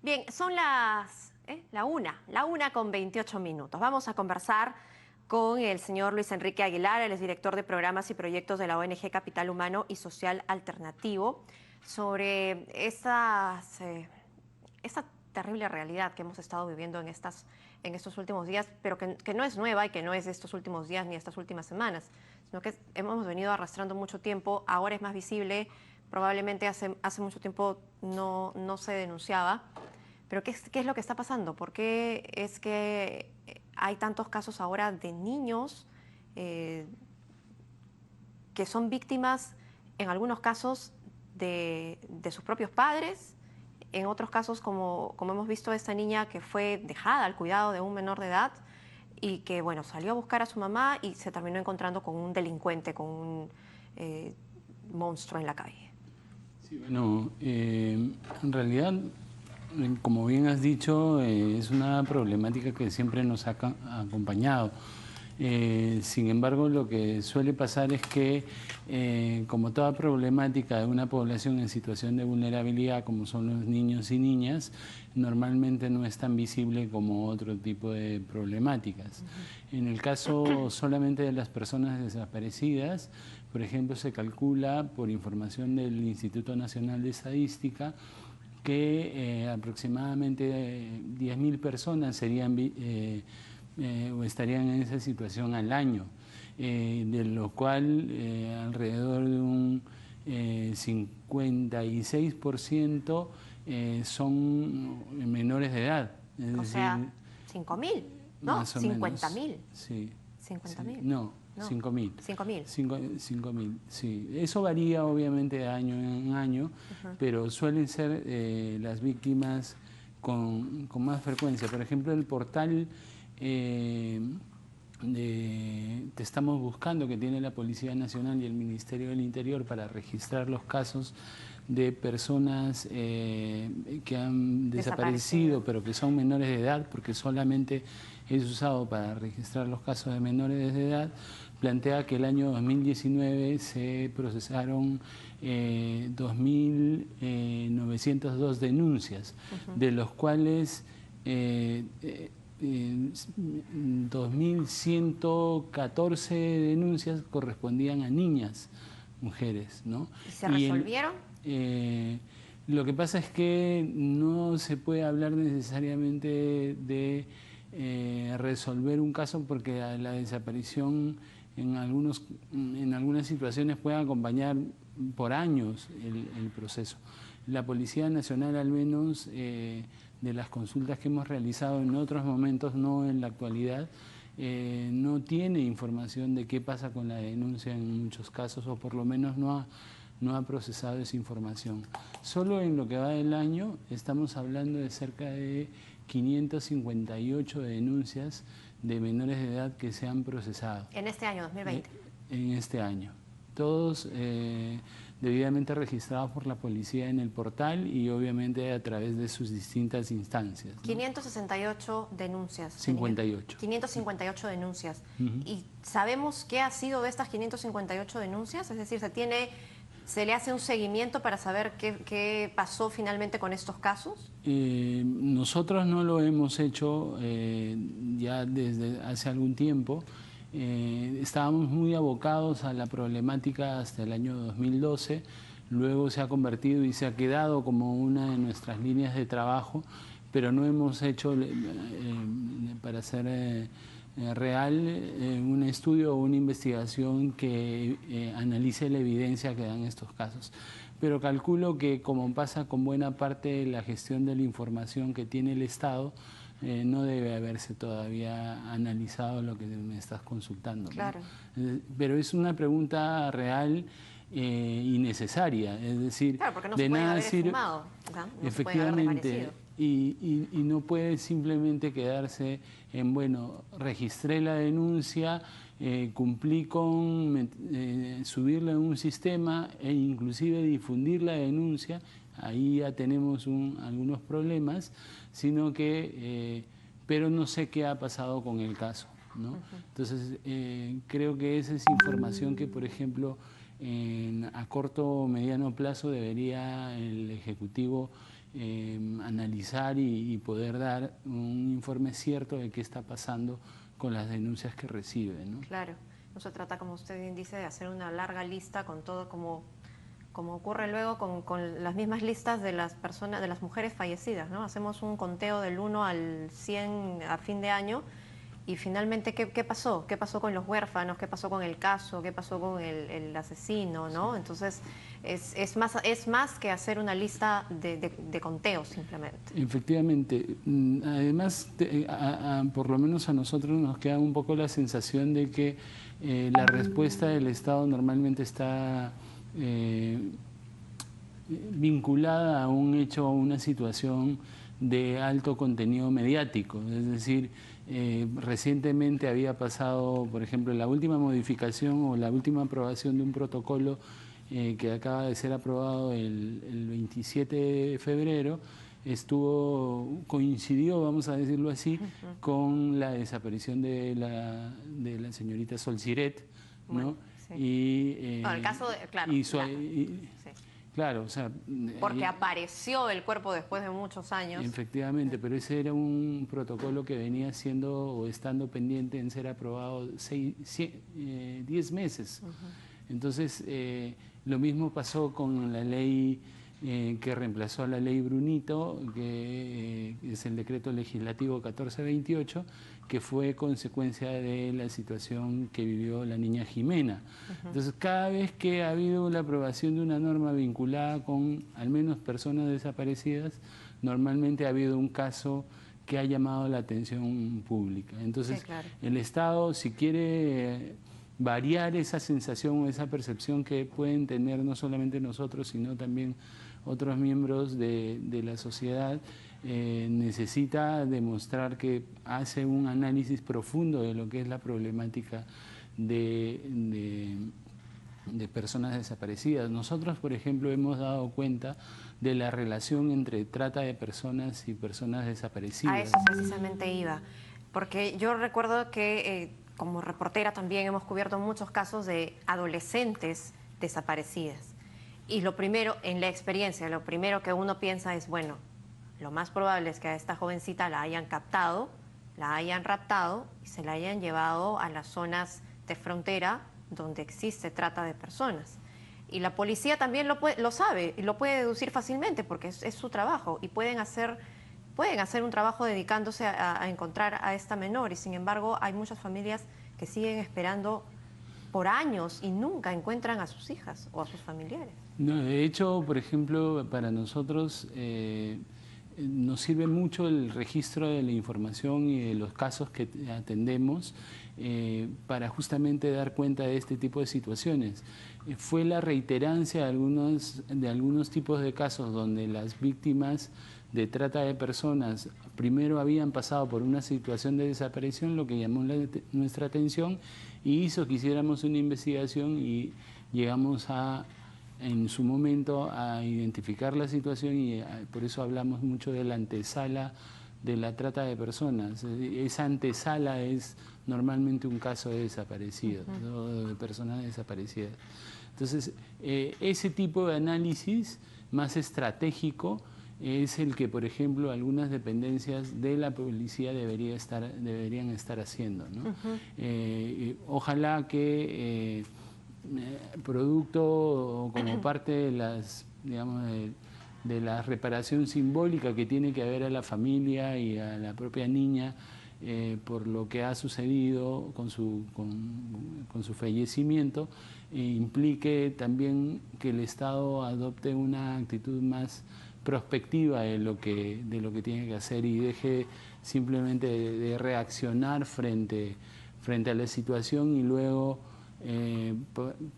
Bien, son la una con 28 minutos. Vamos a conversar con el señor Luis Enrique Aguilar, él es director de programas y proyectos de la ONG Capital Humano y Social Alternativo, sobre esta terrible realidad que hemos estado viviendo en estos últimos días, pero que no es nueva y que no es de estos últimos días ni estas últimas semanas, sino que hemos venido arrastrando mucho tiempo, ahora es más visible, probablemente hace mucho tiempo no se denunciaba. Pero ¿qué es lo que está pasando? ¿Por qué es que hay tantos casos ahora de niños eh, que son víctimas, en algunos casos, de sus propios padres? En otros casos, como hemos visto, esta niña que fue dejada al cuidado de un menor de edad y que, bueno, salió a buscar a su mamá y se terminó encontrando con un delincuente, con un monstruo en la calle. Sí, bueno, en realidad, como bien has dicho, es una problemática que siempre nos ha acompañado. Sin embargo, lo que suele pasar es que, como toda problemática de una población en situación de vulnerabilidad, como son los niños y niñas, normalmente no es tan visible como otro tipo de problemáticas. En el caso solamente de las personas desaparecidas, por ejemplo, se calcula, por información del Instituto Nacional de Estadística, que aproximadamente 10.000 personas serían o estarían en esa situación al año, de lo cual alrededor de un 56% son menores de edad. Es O decir, sea, 5.000, ¿no? más o menos, 50.000. sí. 50.000. No, No, 5.000. 5.000. 5.000, sí. Eso varía obviamente de año en año, pero suelen ser las víctimas con más frecuencia. Por ejemplo, el portal Te estamos buscando, que tiene la Policía Nacional y el Ministerio del Interior para registrar los casos de personas que han desaparecido, pero que son menores de edad, porque solamente es usado para registrar los casos de menores de edad. Plantea que el año 2019 se procesaron 2.902 denuncias, de los cuales 2.114 denuncias correspondían a niñas, mujeres, ¿no? ¿Y se resolvieron? Lo que pasa es que no se puede hablar necesariamente de resolver un caso, porque a la desaparición en algunas situaciones puede acompañar por años el proceso. La Policía Nacional, al menos de las consultas que hemos realizado en otros momentos, no en la actualidad, no tiene información de qué pasa con la denuncia en muchos casos, o por lo menos no ha procesado esa información. Solo en lo que va del año estamos hablando de cerca de 558 denuncias de menores de edad que se han procesado. En este año, 2020. En este año. Todos debidamente registrados por la policía en el portal y obviamente a través de sus distintas instancias, ¿no? 568 denuncias. 58. 558 denuncias. ¿Y sabemos qué ha sido de estas 558 denuncias? Es decir, ¿se le hace un seguimiento para saber qué pasó finalmente con estos casos? Nosotros no lo hemos hecho ya desde hace algún tiempo. Estábamos muy abocados a la problemática hasta el año 2012, luego se ha convertido y se ha quedado como una de nuestras líneas de trabajo, pero no hemos hecho, para ser real, un estudio o una investigación que analice la evidencia que dan estos casos. Pero calculo que, como pasa con buena parte de la gestión de la información que tiene el Estado, no debe haberse todavía analizado lo que me estás consultando, ¿no? Claro. Pero es una pregunta real y necesaria, es decir, Claro, porque no de se pueden nada haber sirve, esfumado, ¿no? No se pueden haber efectivamente, desvanecido. y no puede simplemente quedarse en, bueno, registré la denuncia, cumplí con subirla en un sistema e inclusive difundir la denuncia. Ahí ya tenemos algunos problemas, sino que, pero no sé qué ha pasado con el caso, ¿no? Entonces, creo que esa es información que, por ejemplo, a corto o mediano plazo debería el Ejecutivo analizar y poder dar un informe cierto de qué está pasando con las denuncias que recibe, ¿no? Claro, no se trata, como usted bien dice, de hacer una larga lista con todo, como ocurre luego con las mismas listas de las personas, de las mujeres fallecidas, ¿no? Hacemos un conteo del 1 al 100 a fin de año y finalmente, ¿qué pasó? ¿Qué pasó con los huérfanos? ¿Qué pasó con el caso? ¿Qué pasó con el asesino? ¿No? Entonces, es más que hacer una lista de conteos simplemente. Efectivamente. Además, por lo menos a nosotros nos queda un poco la sensación de que la respuesta del Estado normalmente está vinculada a un hecho, a una situación de alto contenido mediático. Es decir, recientemente había pasado, por ejemplo, la última modificación o la última aprobación de un protocolo que acaba de ser aprobado el 27 de febrero, coincidió, vamos a decirlo así, con la desaparición de la señorita Sol Siret, ¿no? Bueno, sí. No, el caso, claro. Y, Sí. claro, o sea... Porque apareció el cuerpo después de muchos años. Efectivamente, pero ese era un protocolo que venía siendo o estando pendiente en ser aprobado 10 meses. Entonces, lo mismo pasó con la ley que reemplazó a la ley Brunito, que es el decreto legislativo 1428, que fue consecuencia de la situación que vivió la niña Jimena. Entonces, cada vez que ha habido la aprobación de una norma vinculada con al menos personas desaparecidas, normalmente ha habido un caso que ha llamado la atención pública. Entonces, sí, claro. El Estado, si quiere variar esa sensación o esa percepción que pueden tener no solamente nosotros, sino también otros miembros de la sociedad, necesita demostrar que hace un análisis profundo de lo que es la problemática de personas desaparecidas. Nosotros, por ejemplo, hemos dado cuenta de la relación entre trata de personas y personas desaparecidas. A eso precisamente iba, porque yo recuerdo que como reportera también hemos cubierto muchos casos de adolescentes desaparecidas. Y lo primero, en la experiencia, lo primero que uno piensa es, bueno, lo más probable es que a esta jovencita la hayan captado, la hayan raptado y se la hayan llevado a las zonas de frontera donde existe trata de personas. Y la policía también lo sabe y lo puede deducir fácilmente porque es su trabajo y pueden hacer un trabajo dedicándose a encontrar a esta menor y sin embargo hay muchas familias que siguen esperando por años y nunca encuentran a sus hijas o a sus familiares. No, de hecho, por ejemplo, para nosotros nos sirve mucho el registro de la información y de los casos que atendemos para justamente dar cuenta de este tipo de situaciones. Fue la reiterancia de algunos tipos de casos donde las víctimas de trata de personas primero habían pasado por una situación de desaparición, lo que llamó nuestra atención y hizo que hiciéramos una investigación y llegamos en su momento a identificar la situación y por eso hablamos mucho de la antesala de la trata de personas. Esa antesala es normalmente un caso de desaparecidos, ¿no? De personas desaparecidas. Entonces, ese tipo de análisis más estratégico es el que, por ejemplo, algunas dependencias de la policía deberían estar haciendo, ¿no? Ojalá que producto o como parte de las, digamos, de la reparación simbólica que tiene que haber a la familia y a la propia niña por lo que ha sucedido con su fallecimiento, implique también que el Estado adopte una actitud más prospectiva de lo que tiene que hacer y deje simplemente de reaccionar frente a la situación y luego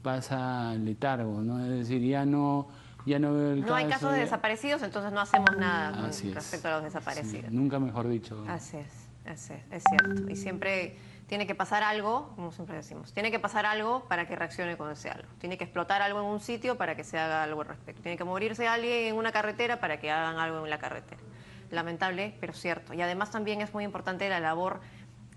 pasa al letargo, ¿no? Es decir, ya no veo el caso. No hay casos de desaparecidos, entonces no hacemos nada con respecto a los desaparecidos. Sí, nunca mejor dicho. Así es cierto. Y siempre tiene que pasar algo, como siempre decimos, tiene que pasar algo para que reaccione con ese algo. Tiene que explotar algo en un sitio para que se haga algo al respecto. Tiene que morirse alguien en una carretera para que hagan algo en la carretera. Lamentable, pero cierto. Y además también es muy importante la labor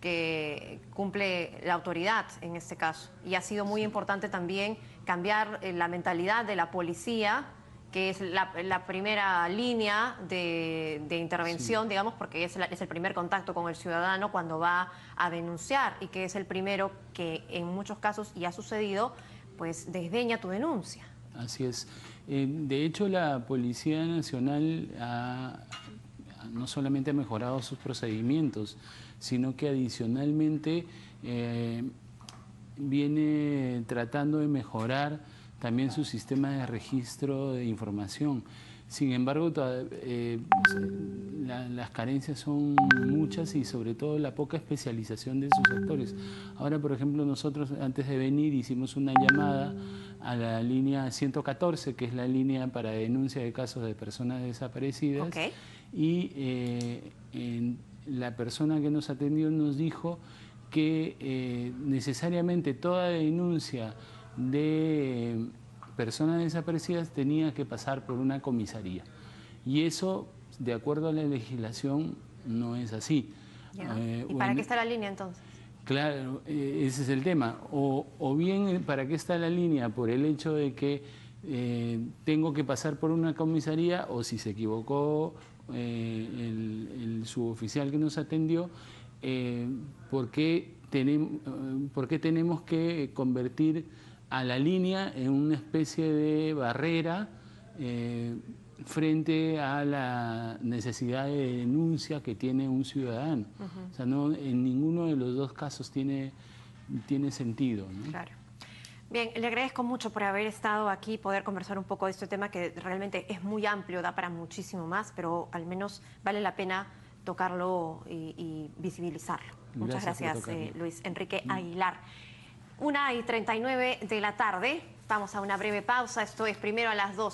que cumple la autoridad en este caso. Y ha sido muy importante también cambiar la mentalidad de la policía que es la primera línea de intervención, digamos, porque es el primer contacto con el ciudadano cuando va a denunciar y que es el primero que en muchos casos, y ha sucedido, pues desdeña tu denuncia. Así es. De hecho, la Policía Nacional no solamente ha mejorado sus procedimientos, sino que adicionalmente viene tratando de mejorar también su sistema de registro de información. Sin embargo, las carencias son muchas y sobre todo la poca especialización de sus actores. Ahora, por ejemplo, nosotros antes de venir hicimos una llamada a la línea 114, que es la línea para denuncia de casos de personas desaparecidas. Okay. Y la persona que nos atendió nos dijo que necesariamente toda denuncia de personas desaparecidas tenía que pasar por una comisaría. Y eso, de acuerdo a la legislación, no es así. ¿Y para qué está la línea entonces? Claro, ese es el tema. O bien, ¿para qué está la línea? Por el hecho de que tengo que pasar por una comisaría, o si se equivocó el suboficial que nos atendió, ¿por qué tenemos que convertir a la línea en una especie de barrera frente a la necesidad de denuncia que tiene un ciudadano? O sea, no, en ninguno de los dos casos tiene sentido, ¿no? Claro. Bien, le agradezco mucho por haber estado aquí, poder conversar un poco de este tema que realmente es muy amplio, da para muchísimo más, pero al menos vale la pena tocarlo y visibilizarlo. Muchas gracias, Luis Enrique Aguilar. 1:39 de la tarde. Vamos a una breve pausa. Esto es Primero a las 2.